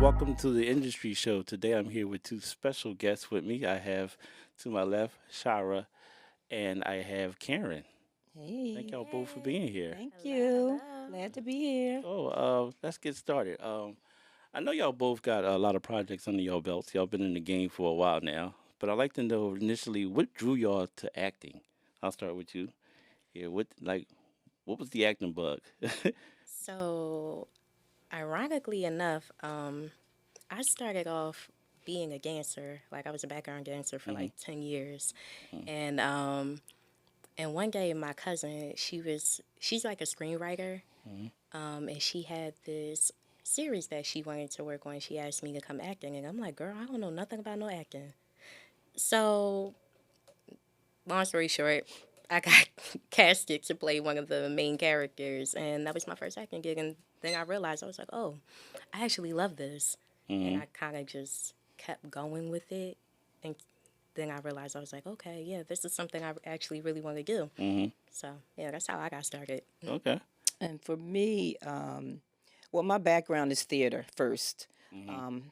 welcome to the industry show. Today I'm here with two special guests with me. I have to my left Shyra and I have Karen. Thank Hey, y'all both for being here. thank Hello, you. hello. Glad to be here. So let's get started. I know y'all both got a lot of projects under y'all belts. Y'all been in the game for a while now, but I'd like to know initially what drew y'all to acting. I'll start with you. Yeah, what was the acting bug? So, ironically enough, I started off being a dancer. Like I was a background dancer for Mhm, like 10 years. mhm, And one day my cousin, she's like a screenwriter, mhm. and she had this series that she wanted to work on. She asked me to come acting, and I'm like, "Girl, I don't know nothing about no acting." So, long story short, I got casted to play one of the main characters, and that was my first acting gig. And then I realized I was like, oh, I actually love this, and Mhm. I kind of just kept going with it. And then I realized I was like, okay, yeah, this is something I actually really want to do. Mhm. So yeah, that's how I got started. Okay. And for me, well, my background is theater first. Mhm. Um,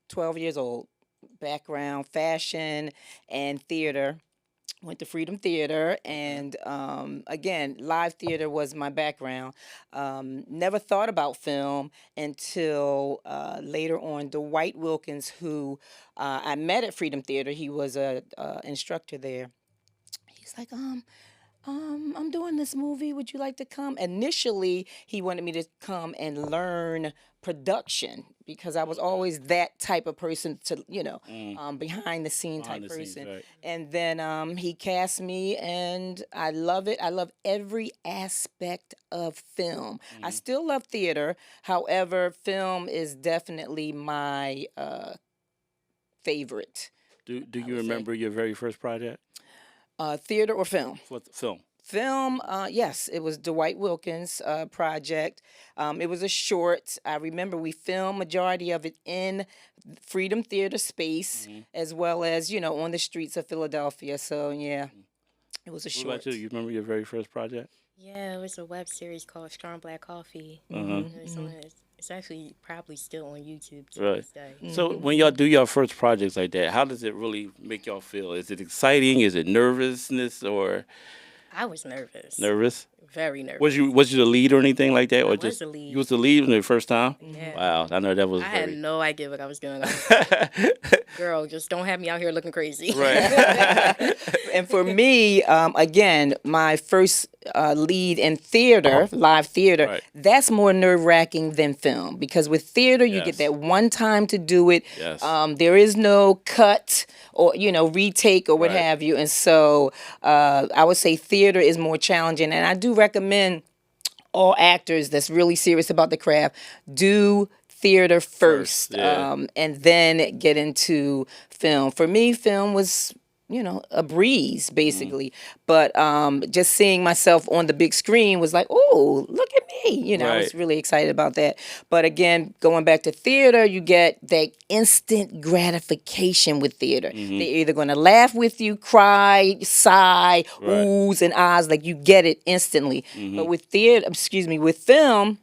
12 years old, background fashion and theater. Went to Freedom Theater, Okay. and again, live theater was my background. Never thought about film until later on. Dwight Wilkins, who I met at Freedom Theater, he was a instructor there. He's like, I'm doing this movie. Would you like to come? Initially, he wanted me to come and learn production because I was Okay. always that type of person Mm. behind the scene Behind type the scenes, person. right? And then he cast me, and I love it. I love every aspect of film. I Mhm. still love theater. However, film is definitely my favorite, Do I you would say. remember your very first project Theater or film? for the film? Film, yes, it was Dwight Wilkins' project. It was a short. I remember we filmed majority of it in Freedom Theater space, Hmm. as well as on the streets of Philadelphia. So yeah, Hmm. it was a What about you? short. You remember your very first project? Yeah, it was a web series called Strong Black Coffee. Uh huh. Hmm. It's on. It's actually probably still on YouTube to Right. this day. So Hmm. when y'all do your first projects like that, how does it really make y'all feel? Is it exciting? Is it nervousness or I was nervous, nervous? very Was nervous. you was you the lead or anything like that, I or was just a you lead. was the lead in the first time? Hmm. Yeah. Wow, I know that was I had very. no idea what I was doing. I was like, girl, just don't have me out here looking crazy. Right. And for me, again, my first lead in theater, live theater, Right. that's more nerve wracking than film because with theater, you get Yes. that one time to do it. Yes. There is no cut or, retake or what Right. have you. And so I would say theater is more challenging. And I do recommend all actors that's really serious about the craft do theater First, first, yeah. and then get into film. For me, film was a breeze Mm. basically, but just seeing myself on the big screen was like, oh, look at me. I Right. was really excited about that. But again, going back to theater, you get that instant gratification with theater. Hmm. They're either going to laugh with you, cry, sigh, Right. oohs and ahs, like you get it instantly. Hmm. But with theater, excuse me, with film,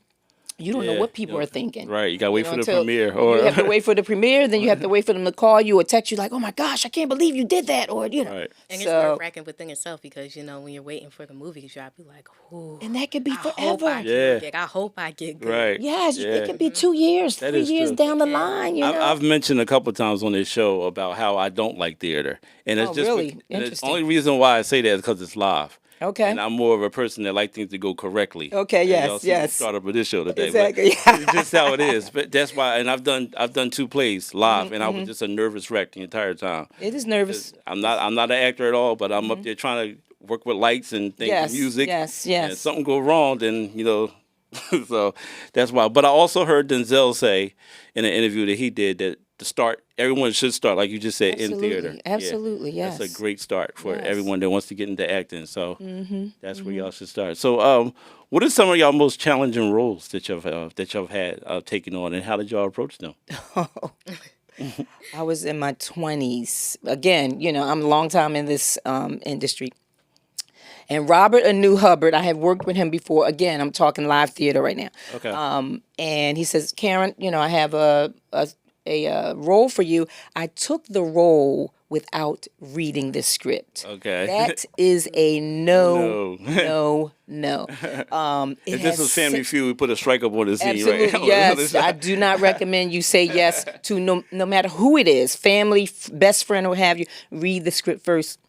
you don't know Yeah. what people are thinking. Right. You gotta wait for the Until premiere, you or have to wait for the premiere, then you have to wait for them to call you or text you like, "Oh my gosh, I can't believe you did that," or. right. And it's nerve So, wracking within itself because when you're waiting for the movie to drop, you're like, "Ooh, and that could be I hope I forever. can Yeah. get. I hope I get good." Right. Yes, it Yeah. could be 2 years, That three is years true. down the It can. line. I've mentioned a couple times on this show about how I don't like theater, and it's Oh, just really? and the Interesting. only reason why I say that is because it's live, Okay. and I'm more of a person that like things to go correctly. Okay. As y'all Yes. see the Yes. startup of this show today, but Exactly. it's just how it is. But that's why, and I've done two plays live, and I was Hmm. just a nervous wreck the entire time. It is 'Cause nervous. I'm not an actor at all, but I'm up there trying to work with lights and things and Yes. music, Yes. and if Yes. something go wrong, then so that's why. But I also heard Denzel say in an interview that he did that to start, everyone should start like you just said in theater. Absolutely. Yeah, Absolutely. that's a Yes. great start for Yes. everyone that wants to get into acting. So Mm-hmm. that's where Mm-hmm. y'all should start. So, what are some of y'all most challenging roles that y'all have had taken on, and how did y'all approach them? I was in my 20s. Again, I'm a long time in this industry. And Robert Anu Hubbard, I have worked with him before. Again, I'm talking live theater right now. Okay. And he says, Karen, I have a role for you. I took the role without reading the script. Okay. That is a no, No. no, no. It If this has was Family si- Feud, we put a strike up on the scene, Absolutely, right? yes. I do not recommend you say yes to no matter who it is, family, best friend, or what have you. Read the script first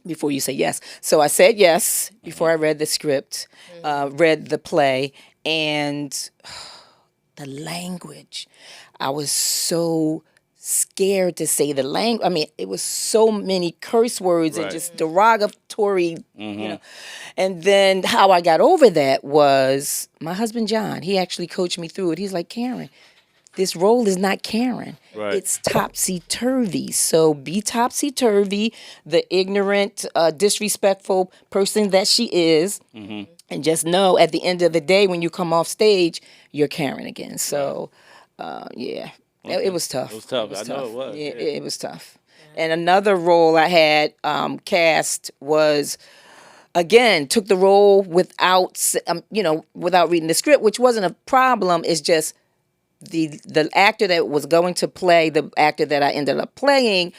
before you say yes. So I said yes before I read the script, read the play, and the language. I was so scared to say the language. I mean, it was so many curse words and Right. just derogatory, And then how I got over that was my husband John. He actually coached me through it. He's like, Karen, this role is not Karen. Right. It's topsy turvy. So be topsy turvy, the ignorant, disrespectful person that she is. And just know at the end of the day, when you come off stage, you're Karen again. So, yeah, it was tough. It was tough. I know it was. Yeah, Yeah. it was tough. And another role I had cast was, again, took the role without reading the script, which wasn't a problem. It's just the actor that was going to play the actor that I ended up playing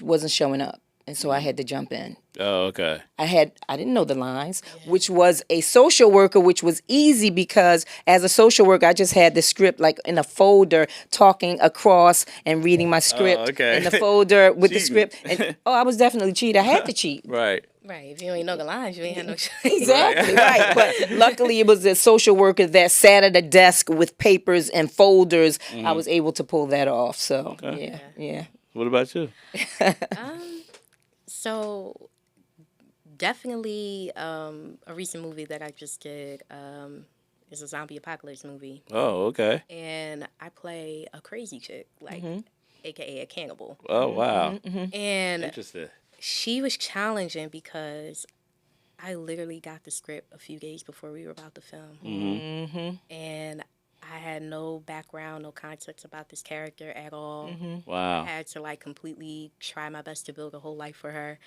wasn't showing up, and so I had to jump in. Oh, okay. I didn't know the lines, which was a social worker, which was easy because as a social worker, I just had the script like in a folder, talking across and reading my script okay. in the folder with the Cheating. script. And, I was definitely cheating. I had to cheat. Right. Right. If you ain't know the lines, you ain't had no choice. Exactly, right. But luckily, it was a social worker that sat at a desk with papers and folders. I was able to pull that off. So, yeah. What about you? So definitely a recent movie that I just did is a zombie apocalypse movie. Oh, okay. And I play a crazy chick, like AKA a cannibal. Oh, wow. And Interesting. she was challenging because I literally got the script a few days before we were about to film. And I had no background, no context about this character at all. Wow. I had to like completely try my best to build a whole life for her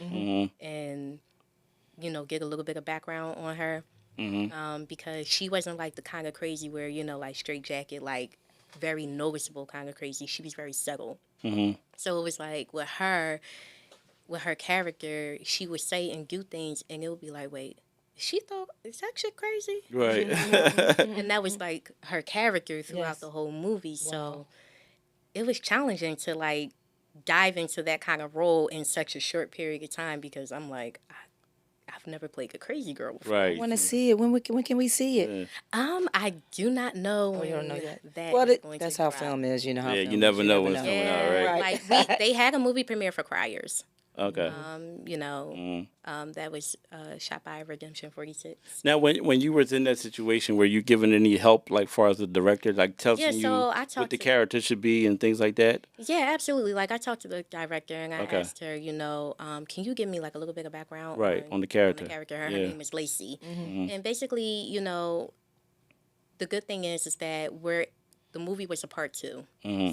and, get a little bit of background on her. Because she wasn't like the kind of crazy where, like straight jacket, like very noticeable kind of crazy. She was very subtle. So it was like with her character, she would say and do things and it would be like, wait, she thought, is that shit crazy? Right. And that was like her character throughout the whole movie. So it was challenging to like dive into that kind of role in such a short period of time because I'm like, I've never played a crazy girl before. Right. I want to see it. When can we see it? I do not know. Oh, you don't know yet. That Well, is going that's to how drop. film is. You know how Yeah, film you is. never know when it's coming out, right? Like they had a movie premiere for Criers. Okay. That was shot by Redemption 46. Now, when you was in that situation, were you given any help, like far as the director, like telling Yeah, you so I what talked the to- character should be and things like that? Yeah, absolutely. Like I talked to the director and I Okay. asked her, can you give me like a little bit of background Right, on the character. Her Yeah. name is Lacey. And basically, the good thing is that the movie was a part 2.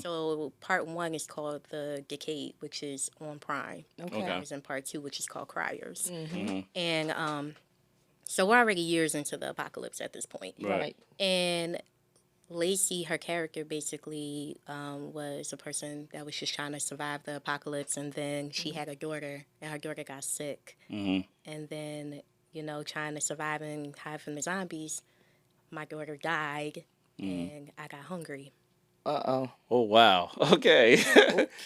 So part 1 is called The Decade, which is on Prime. Okay. I was in part 2, which is called Criers. And so we're already years into the apocalypse at this point. Right. And Lacey, her character, basically was a person that was just trying to survive the apocalypse, and then she had a daughter, and her daughter got sick. And then, trying to survive and hide from the zombies, my daughter died, and I got hungry. Uh-oh. Oh, wow. Okay.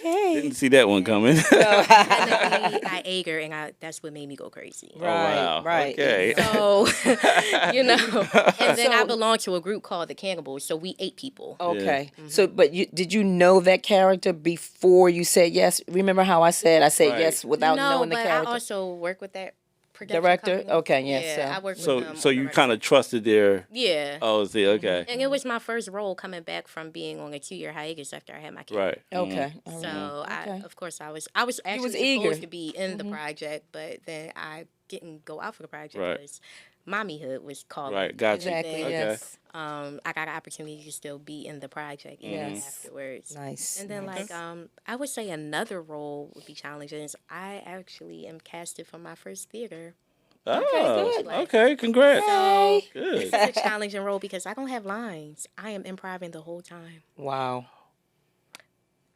Okay. Didn't see that one coming. Technically, I ate her, and that's what made me go crazy. Right. wow. Right. Okay. So, and then I belong to a group called the Cannibals, so we ate people. Okay. So, but did you know that character before you said yes? Remember how I said Right. yes without No, knowing the but character? I also work with that production Director? company. Okay, yes, Yeah, so- I work with So, them. so on you direct- kind of trusted their. Yeah. Oh, see, okay. And it was my first role coming back from being on a 2-year hiatus after I had my kid. Right. Okay. So Okay. of course I was actually was supposed eager. to be in the project, but then I didn't go out for the project Right. because mommyhood was calling. Right. Gotcha. Exactly. Okay. Yes. I got an opportunity to still be in the project even Yes. afterwards. Nice. And then nice. I would say another role would be challenging is I actually am casted for my first theater. Oh, good. okay. Congrats. So Good. this is a challenging role because I don't have lines. I am improvising the whole time. Wow.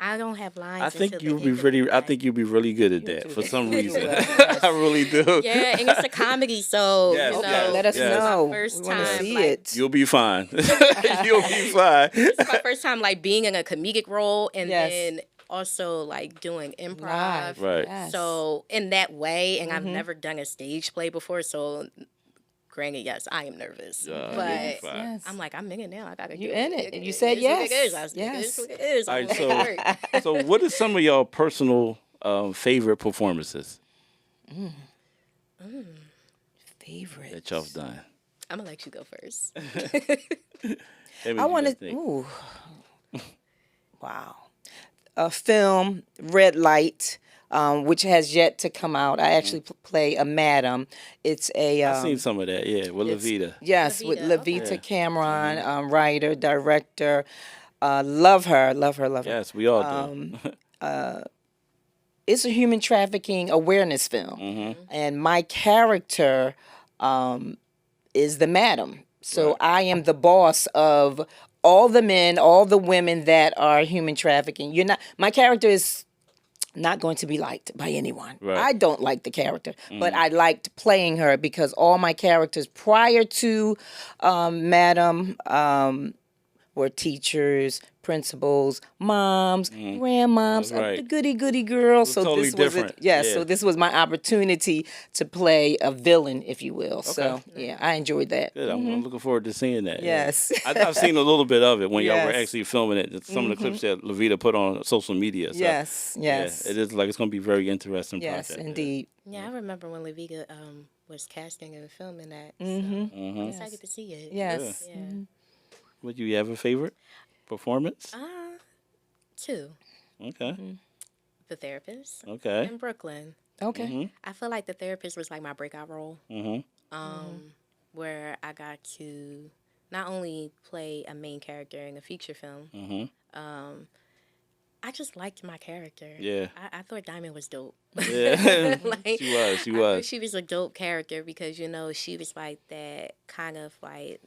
I don't have I lines until think the you'll be end of the really. I night. think you'll be really good at You'll that do for that. some You'll do reason. well. Yes. I really do. Yeah, and it's a comedy, so Yes, you Okay, know, let us this is yes. my know. We first want to time. see Like, it. You'll be fine. You'll be fine. this is my first time like being in a comedic role, and Yes. then also like doing improv. Live. Right. Yes. So in that way, and I've never done a stage play before, so granted, yes, I am nervous, You'll be but yes, fine. yes. I'm like, I'm in it now. I gotta You do in it. it, and you said is what it yes. is. I was like, Yes. It is what it is. All I'm right. gonna make it work. So what are some of y'all personal favorite performances Favorite. that y'all have done? I'm gonna let you go first. I want to. Ooh. Wow. A film, Red Light, which has yet to come out. I actually play a madam. It's a. I've seen some of that. Yeah, with it's- Levita. Yes, with Levita, Levita okay. Cameron, writer, director. Love her, love her, love her. Yes, we all do. It's a human trafficking awareness film, and my character is the madam. So Right. I am the boss of all the men, all the women that are human trafficking. You're not. My character is not going to be liked by anyone. Right. I don't like the character, but I liked playing her because all my characters prior to Madam were teachers, principals, moms, grandmoms, Right. the goody girls. So totally this was different. yes. Yeah. So this was my opportunity to play a villain, if you will. So yeah, I enjoyed that. Good. I'm looking forward to seeing that. yeah. Yes. I've seen a little bit of it when y'all were Yes. actually filming it. Some of the clips that Levita put on social media. So, Yes. Yes. Yeah, it is like it's going to be very interesting Yes, project. indeed. Yeah, I remember when Levita was casting and filming that. So I'm excited to see it. Yes. Yeah. Would you have a favorite performance? Two. Okay. The Therapist Okay. in Brooklyn. Okay. I feel like The Therapist was like my breakout role. Mm-hmm. Where I got to not only play a main character in a feature film, Mm-hmm. I just liked my character. Yeah. I thought Diamond was dope. Yeah. Like, She was. She I was. thought she was a dope character because, you know, she was like that kind of like,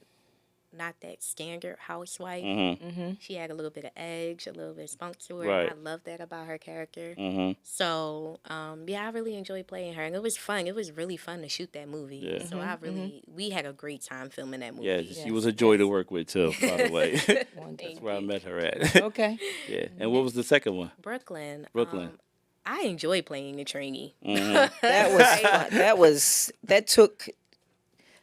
not that standard housewife. Mm-hmm. She had a little bit of edge, a little bit of spunk to her. Right. And I love that about her character. Mm-hmm. So, yeah, I really enjoyed playing her. And it was fun. It was really fun to shoot that movie. Yeah. So I really, we had a great time filming that movie. Yeah, she was a joy to work with too. By the way, Wonderful. that's where I met her at. Okay. Yeah. And what was the second one? Brooklyn. Brooklyn. I enjoy playing the trainee. Mhm. That was fun.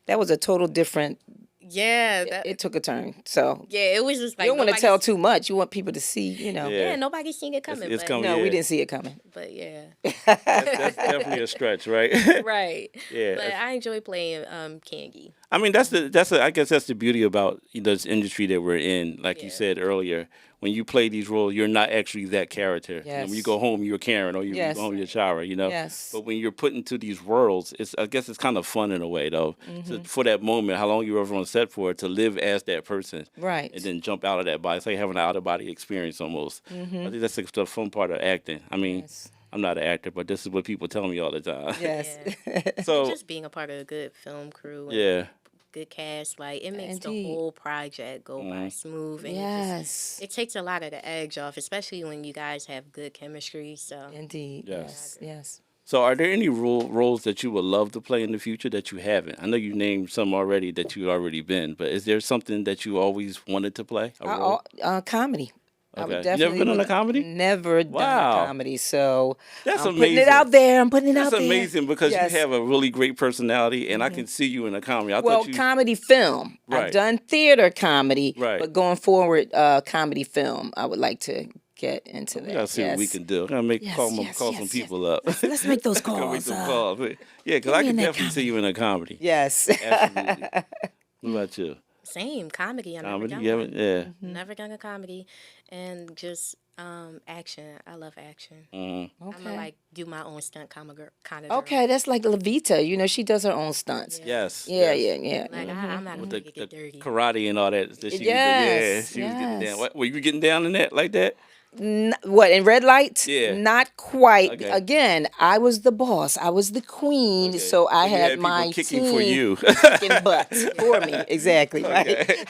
That was a total different. Yeah, It took a turn. So yeah, it was just like you don't want to nobody- tell too much. You want people to see. You know. Yeah. Yeah, nobody's seen it coming. It's but, coming. No, we Yeah. didn't see it coming. but yeah, That's definitely a stretch, right? right. Yeah. But I enjoy playing Kangi. I mean, I guess that's the beauty about this industry that we're in. Like you Yeah. said earlier, when you play these roles, you're not actually that character. You know, when you Yes. go home, you're Karen, or you Yes. go home, you're Shyra. You know. Yes. But when you're put into these worlds, I guess it's kind of fun in a way, though. Mm-hmm. For that moment, how long you were ever on set for, to live as that person, Right. and then jump out of that body. It's like having an out of body experience almost. I think that's the fun part of acting. I mean, Mm-hmm. Yes. I'm not an actor, but this is what people tell me all the time. Yes. So Just being a part of a good film crew. And yeah. good cast, like it makes Indeed. the whole project go by smooth. And Yes. it takes a lot of the edge off, especially when you guys have good chemistry. So Indeed. Yes. Yes. Yes. So, are there any roles that you would love to play in the future that you haven't? I know you named some already that you've already been, but is there something that you always wanted to play? A role? Comedy. I Okay. would You never definitely been on a would- comedy? Never Wow. done a comedy. So That's I'm amazing. putting it out there. I'm putting it That's out there. amazing because Yes. you have a really great personality, and I can see you in a comedy. I Well, thought you. comedy film. Right. I've done theater comedy, Right. but going forward, comedy film. I would like to get into that. We gotta see what we Yes. can do. I'm gonna Yes, call yes, some yes, people up. Let's make those Go make calls. some calls. Yeah, because I me can in that definitely see you in a comedy. Yes. Absolutely. What about you? same comedy. I never Comedy? done You one. haven't? Yeah. Never done a comedy, and just action. I love action. Mhm. I'm gonna Okay. like do my own stunt kind of girl. Okay, that's like Levita. You know, she does her own stunts. Yes. Yeah, yes. yeah. Like I'm not With gonna the, get dirty. karate and all that. That she Yes, was, yeah, she was getting yes. down. What, were you getting down in that like that? What, in red lights? Yeah. Not quite. Okay. Again, I was the boss. I was the queen. Okay. So I you had had people my kicking for team you. kicking butts for me. Exactly. Right. Okay.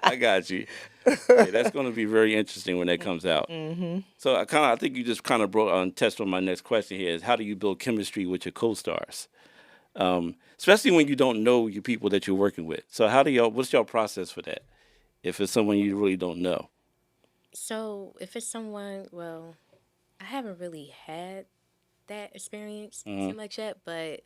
I got you. Yeah, that's going to be very interesting when that comes out. So I think you just kind of brought on test on my next question here is how do you build chemistry with your co-stars, especially when you don't know your people that you're working with. So what's your process for that? If it's someone you really don't know. So if it's someone, well, I haven't really had that experience too much yet, but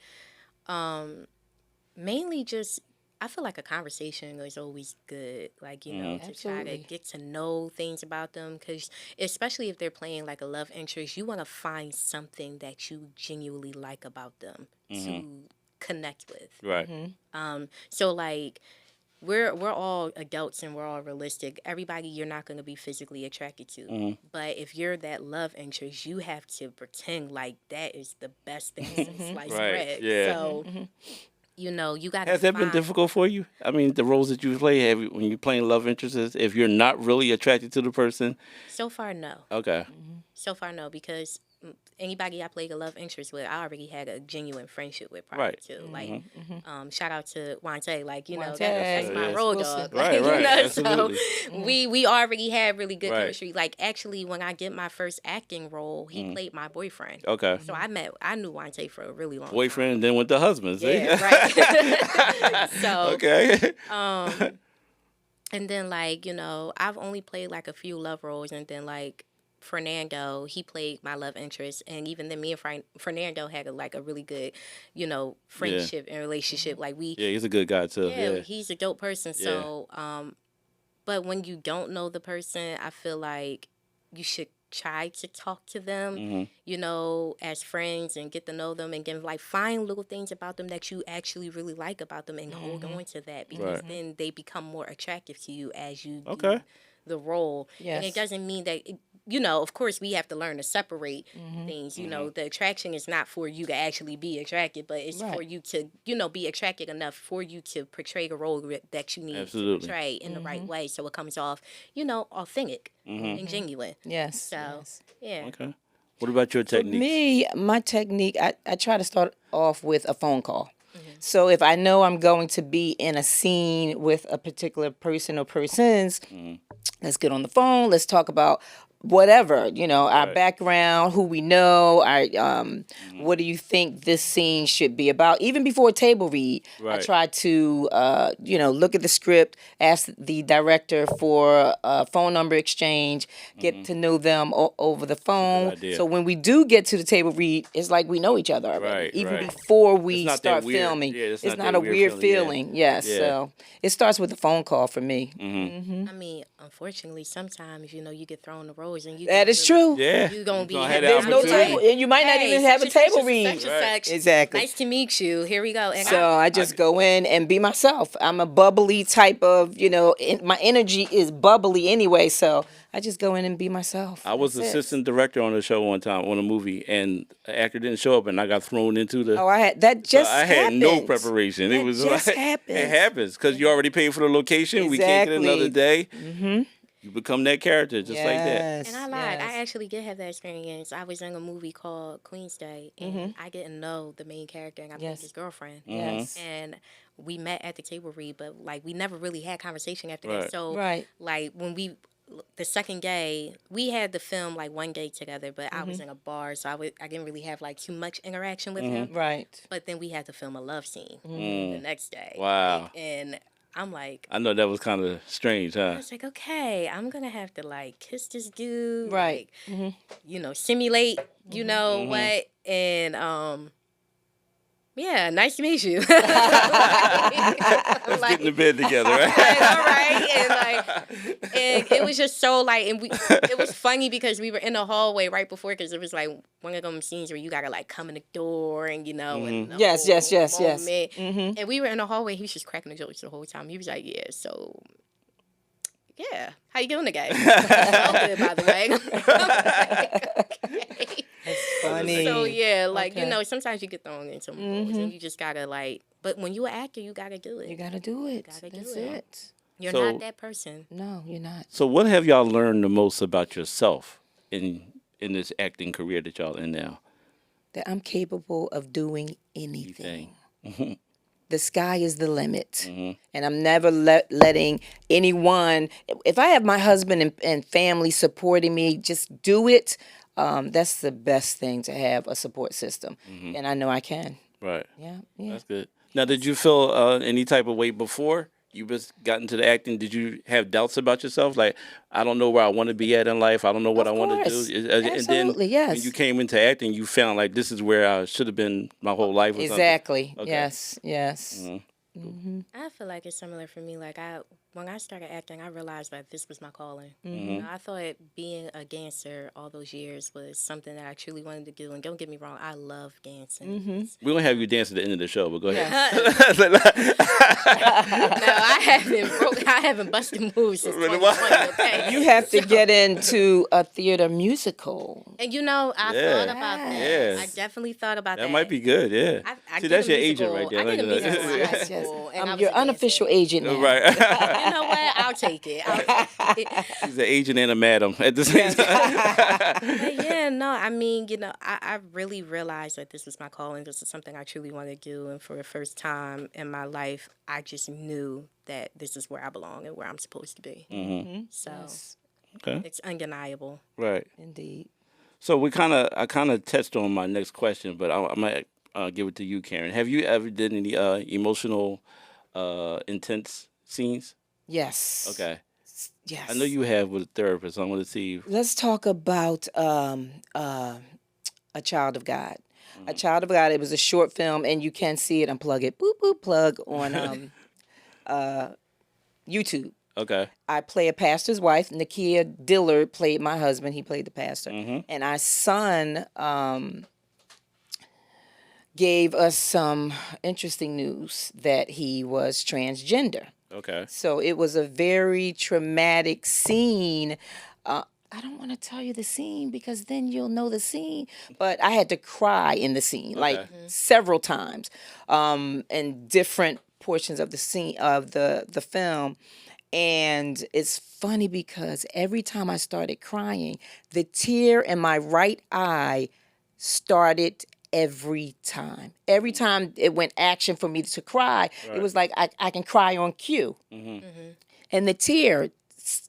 mainly just I feel like a conversation is always good. Like, to try to Absolutely. get to know things about them. Because especially if they're playing like a love interest, you want to find something that you genuinely like about them to connect with. Right. So like we're all adults and we're all realistic. Everybody you're not going to be physically attracted to. But if you're that love interest, you have to pretend like that is the best thing since sliced Right. bread. Yeah. So you got to Has that been difficult for you? I mean, the roles that you play, when you're playing love interests, if you're not really attracted to the person? So far, no. Okay. So far, no, because anybody I played a love interest with, I already had a genuine friendship with prior Right. to. Like, shout out to Wante. Like, Wante, that's my yes. road Wilson. dog. Right, Like, right, so absolutely. we already had really good Right. chemistry. Like, actually, when I get my first acting role, he played my boyfriend. Okay. So I knew Wante for a really long Boyfriend and then went to husband. See? time. Yeah, right. So, Okay. and then like, I've only played like a few love roles, and then like Fernando, he played my love interest, and even then me and Fernando had a really good, friendship and relationship. Like Yeah, he's a good guy too. Yeah. he's a dope person. So, but when you don't know the person, I feel like you should try to talk to them, as friends and get to know them and then like find little things about them that you actually really like about them and hold on to that because Right. then they become more attractive to you as you Okay. do the role. Yes. And it doesn't mean that of course we have to learn to separate things. The attraction is not for you to actually be attracted, but it's for Right. you to, be attracted enough for you to portray the role that you need Absolutely. to portray in the right way so it comes off, authentic and genuine. Yes. So, yes. yeah. Okay. What about your For techniques? me, my technique, I try to start off with a phone call. So if I know I'm going to be in a scene with a particular person or persons, let's get on the phone. Let's talk about whatever, our Right. background, who we know, our what do you think this scene should be about? Even before a table read, I Right. try to look at the script, ask the director for a phone number exchange, get to know them over the phone. idea. So when we do get to the table read, it's like we know each other already, Right, even right. before we It's not that start weird- filming. yeah, it's it's not not that a weird weird feeling, feeling. Yes, Yeah. so it starts with a phone call for me. I mean, unfortunately, sometimes, you get thrown the roles and you That don't is true. Yeah. You're going to be Gonna having have There's the no opportunity. table, and you might not even have a table read. Such and such. Exactly. Nice to meet you. Here we go. And So I just go in and be myself. I'm a bubbly type of, my energy is bubbly anyway. So I just go in and be myself. I was That's it. assistant director on a show one time on a movie, and an actor didn't show up, and I got thrown into the. Oh, I had that So just. I had no happens. preparation. That It was just like happens. it happens because you already paid for the location. We can't get another Exactly. day. You become that character just like that. Yes, And I lied. yes. I actually did have that experience. I was in a movie called Queen's Day, and I didn't know the main character, and I played Yes. his girlfriend. Yes. And we met at the table read, but like we never really had conversation after Right. that. So Right. like when the second day, we had the film like one day together, but I was in a bar, so I didn't really have like too much interaction with him. Right. But then we had to film a love scene the next day. Wow. And I'm like, I know that was kind of strange, I huh? was like, okay, I'm gonna have to like kiss this dude, Right. like, simulate, what, and yeah, nice to meet you. Let's get in the bed together, right? Like, all right, and it was just so like, and it was funny because we were in the hallway right before, because it was like one of them scenes where you gotta like come in the door and and the Yes, whole yes, yes, yes. moment. And we were in the hallway. He was just cracking the jokes the whole time. He was like, yeah, so. Yeah, how you doing today? All good, by the way. Okay. Funny. So yeah, like Okay. sometimes you get thrown into roles and you just gotta like. But when you're an actor, you gotta do it. You gotta do it. gotta do That's it. it. You're So- not that person. No, you're not. So, what have y'all learned the most about yourself in this acting career that y'all in now? That I'm capable of doing anything. Anything. The sky is the limit. Hmm. And I'm never letting anyone, if I have my husband and family supporting me, just do it. That's the best thing, to have a support system. Hmm. And I know I can. Right. Yeah, yeah. That's good. Now, did you feel any type of way before you just got into the acting? Did you have doubts about yourself? Like, I don't know where I want to be at in life. I don't know what Of I want to course. do. And then Absolutely, when you yes. came into acting, you found like this is where I should have been my whole life or something. Exactly. Okay. Yes, yes. Hmm. I feel like it's similar for me. Like when I started acting, I realized that this was my calling. Hmm. I thought being a dancer all those years was something that I truly wanted to do. And don't get me wrong, I love dancing. We're gonna have you dance at the end of the show, but go ahead. Yes. No, I haven't busted moves since Really? 2020. Okay. You have to get into a theater musical. And I Yeah. thought about that. Yes. I definitely thought about that. That might be good. Yeah. I See, did that's a your musical. agent right there. I did a Look at musical in that. high Yes, yes. school, and I I'm was your a dancer. unofficial agent now. Right. You know what? I'll take it. She's an agent and a madam at the same time. But yeah, no, I mean, I really realized that this was my calling. This is something I truly want to do. And for the first time in my life, I just knew that this is where I belong and where I'm supposed to be. Hmm. So Yes, Okay. it's undeniable. Right. indeed. So I kind of touched on my next question, but I might give it to you, Karen. Have you ever did any emotional, intense scenes? Yes. Okay. Yes. I know you have with a therapist. I want to see. Let's talk about A Child of God. A Mm-hmm. Child of God. It was a short film, and you can see it. Unplug it. Boop boop plug on YouTube. Okay. I play a pastor's wife. Nakia Dillard played my husband. He played the pastor. Mm-hmm. And our son gave us some interesting news that he was transgender. Okay. So it was a very traumatic scene. I don't want to tell you the scene because then you'll know the scene. But I had to cry in the scene, like Okay. several times, in different portions of the scene of the film. And it's funny because every time I started crying, the tear in my right eye started every time. Every time it went action for me to cry, it was like I can cry on cue. Mm-hmm. And the tear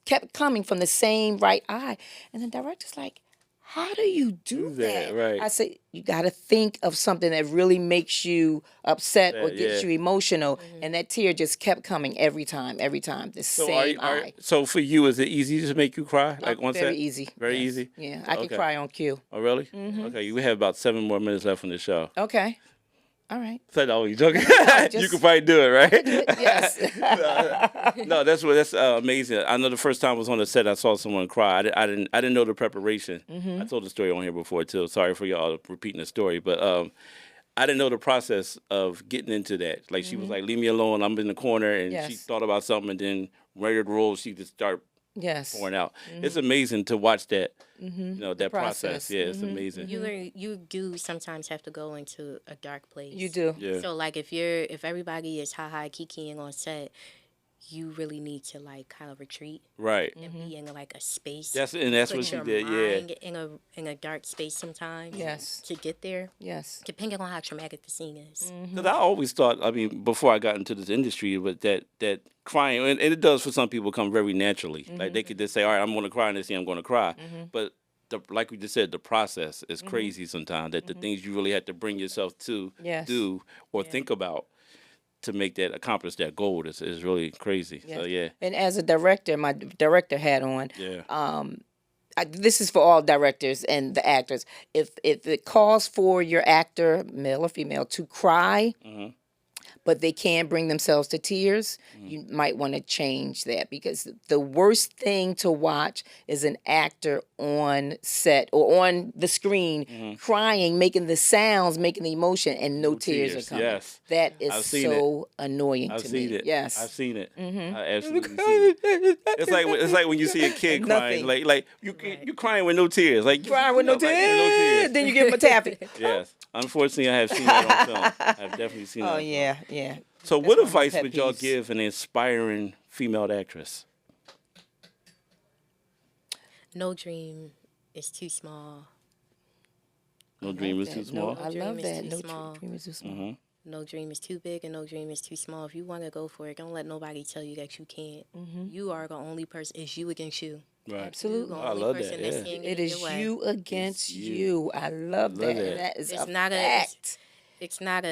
kept coming from the same right eye. And the director's like, how do you do Do that, that? right. I said, you got to think of something that really makes you upset or gets Yeah. you emotional. And that tear just kept coming every time, the So same eye. so for you, is it easy to make you cry? Like on Very set? easy. Very yes. easy? Yeah, I can Okay. cry on cue. Oh, really? Okay. You have about 7 more minutes left on the show. Okay. All right. So, no, you joking? You just- could probably do it, right? Yes. No, that's amazing. I know the first time I was on the set, I saw someone cry. I didn't know the preparation. I told the story on here before too. Sorry for y'all repeating the story, but I didn't know the process of getting into that. Like she was like, "Leave me alone. I'm in the corner," and she Yes. thought about something, and then ready to roll, she just start Yes. pouring out. It's amazing to watch that. That process. process. Yeah, it's amazing. You do sometimes have to go into a dark place. You do. Yeah. So like if everybody is ha kikiing on set, you really need to like kind of retreat Right. and be in like a space. That's what Put she your did. Yeah. mind in a dark space sometimes. Yes. To get there, Yes. depending on how traumatic the scene is. Because I always thought, I mean, before I got into this industry, was that crying, and it does for some people come very naturally. Like they could just say, all right, I'm going to cry in this scene, I'm going to cry. But like we just said, the process is crazy sometimes, that the things you really have to bring yourself to Yes. do or think about to make that, accomplish that goal is really crazy. So, yeah. And as a director, my director hat on, Yeah. this is for all directors and the actors. If it calls for your actor, male or female, to cry, but they can't bring themselves to tears, you might want to change that, because the worst thing to watch is an actor on set or on the screen crying, making the sounds, making the emotion, and no tears are coming. Yes. That is I've seen so annoying I've to seen me. it. Yes. I've seen it. I absolutely seen it. It's like when you see a kid crying, Nothing. like you crying with no tears, like Crying with no like, tears. Then you give him a taffy. Yes, unfortunately, I have seen that on film. I've definitely seen that. Oh on film. yeah, yeah. So, what one of my advice pet would y'all peeves. give an inspiring female actress? No dream is too small. No I dream love is too that. No, small. No I love dream is that. too No small. dream is too small. Mm-hmm. No dream is too big and no dream is too small. If you want to go for it, don't let nobody tell you that you can't. You are the only person. It's you against you. Right. You the Absolutely. Oh, I only love that. person that's Yeah. standing It in your is way. you It's against you. you. I love Love that. And that. that is It's a not a. fact. It's not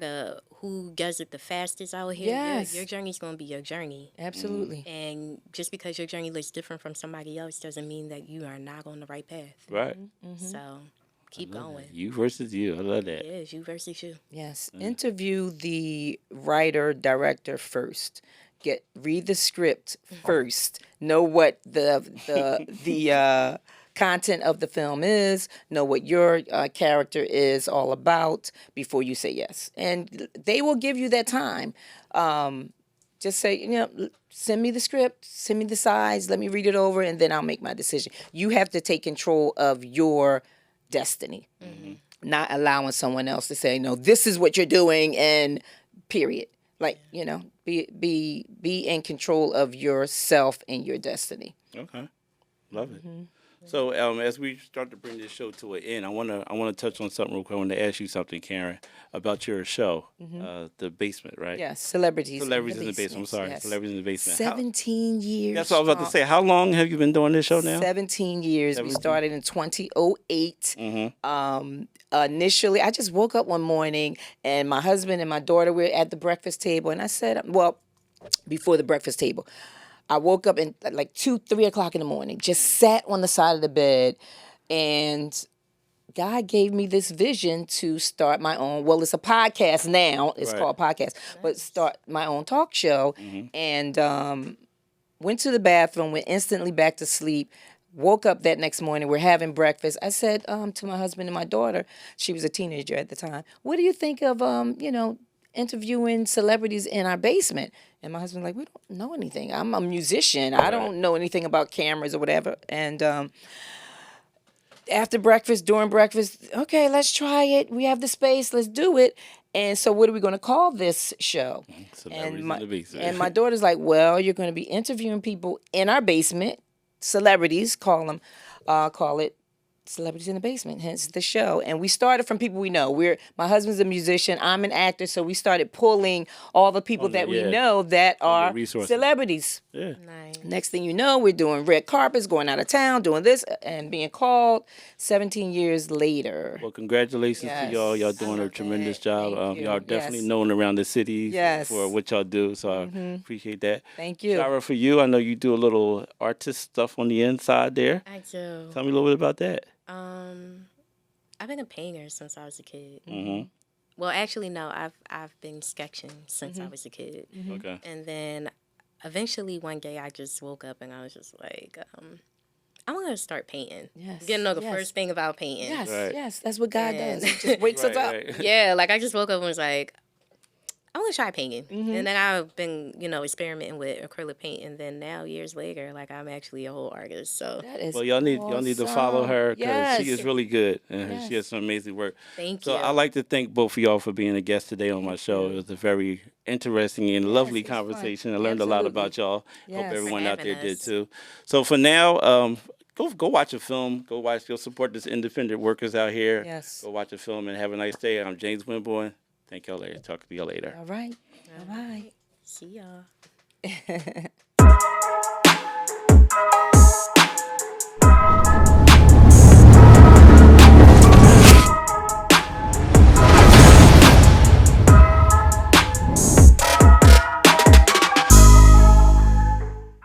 a who does it the fastest out here. Your Yes. journey's gonna be your journey. Absolutely. And just because your journey looks different from somebody else doesn't mean that you are not on the right path. Right. So keep I love going. that. You versus you. I love that. It is you versus you. Yes. Interview the writer director first. Read the script first. Know what the content of the film is. Know what your character is all about before you say yes. And they will give you that time. Just say, send me the script, send me the size, let me read it over, and then I'll make my decision. You have to take control of your destiny, not allowing someone else to say, no, this is what you're doing, and period. Like, be in control of yourself and your destiny. Okay. Love it. So as we start to bring this show to an end, I wanna touch on something real quick. I want to ask you something, Karen, about your show, The Basement, right? Yes, celebrities. Celebrities in the basement. I'm sorry, Yes. Celebrities in the Basement. 17 years. That's what I was about to say. How long have you been doing this show now? 17 years. We 17. started in 2008. Initially, I just woke up one morning and my husband and my daughter were at the breakfast table, and I said, well, before the breakfast table, I woke up in like 3 o'clock in the morning, just sat on the side of the bed, and God gave me this vision to start my own. Well, it's a podcast now. It's Right. called podcast, but start my own talk show. And went to the bathroom, went instantly back to sleep. Woke up that next morning. We're having breakfast. I said to my husband and my daughter, she was a teenager at the time, what do you think of interviewing celebrities in our basement? And my husband like, we don't know anything. I'm a musician. I don't know anything about cameras or whatever. And after breakfast, during breakfast, okay, let's try it. We have the space. Let's do it. And so, what are we going to call this show? Celebrities my, in the Basement. and my daughter's like, well, you're going to be interviewing people in our basement, celebrities, call it Celebrities in the Basement, hence the show. And we started from people we know. My husband's a musician, I'm an actor, so we started pulling all the people that we know that are resources. celebrities. Yeah. Nice. Next thing you know, we're doing red carpets, going out of town, doing this, and being called 17 years later. Well, congratulations to y'all. Y'all doing a tremendous job. Thank you. Y'all definitely Yes. known around the city Yes. for what y'all do. So I appreciate that. Thank you. Shyra, for you, I know you do a little artist stuff on the inside there. I do. Tell me a little bit about that. I've been a painter since I was a kid. Mm-hmm. Well, actually, no. I've been sketching since I was a kid, Okay. and then eventually one day I just woke up and I was just like, I'm gonna start painting. Yes, Didn't know the yes. first thing about painting. Yes, Right. yes, that's what God And- does. He just wakes us up. Yeah, like I just woke up and was like, I'm gonna try painting, and then I've been, experimenting with acrylic paint, and then now years later, like I'm actually a whole artist. So That is Well, y'all need to follow her because Yes. she is really good and Yes. she has some amazing work. thank So you. I'd like to thank both of y'all for being a guest today on my show. It was a very interesting and lovely it's fun. conversation. I learned a lot Absolutely. about y'all. Yes. Hope everyone For out there having did us. too. So for now, go watch a film. Go support this independent workers out here. Yes. Go watch a film and have a nice day. I'm James Winborn. Thank y'all later. Talk to y'all later. All right. Bye-bye. See y'all.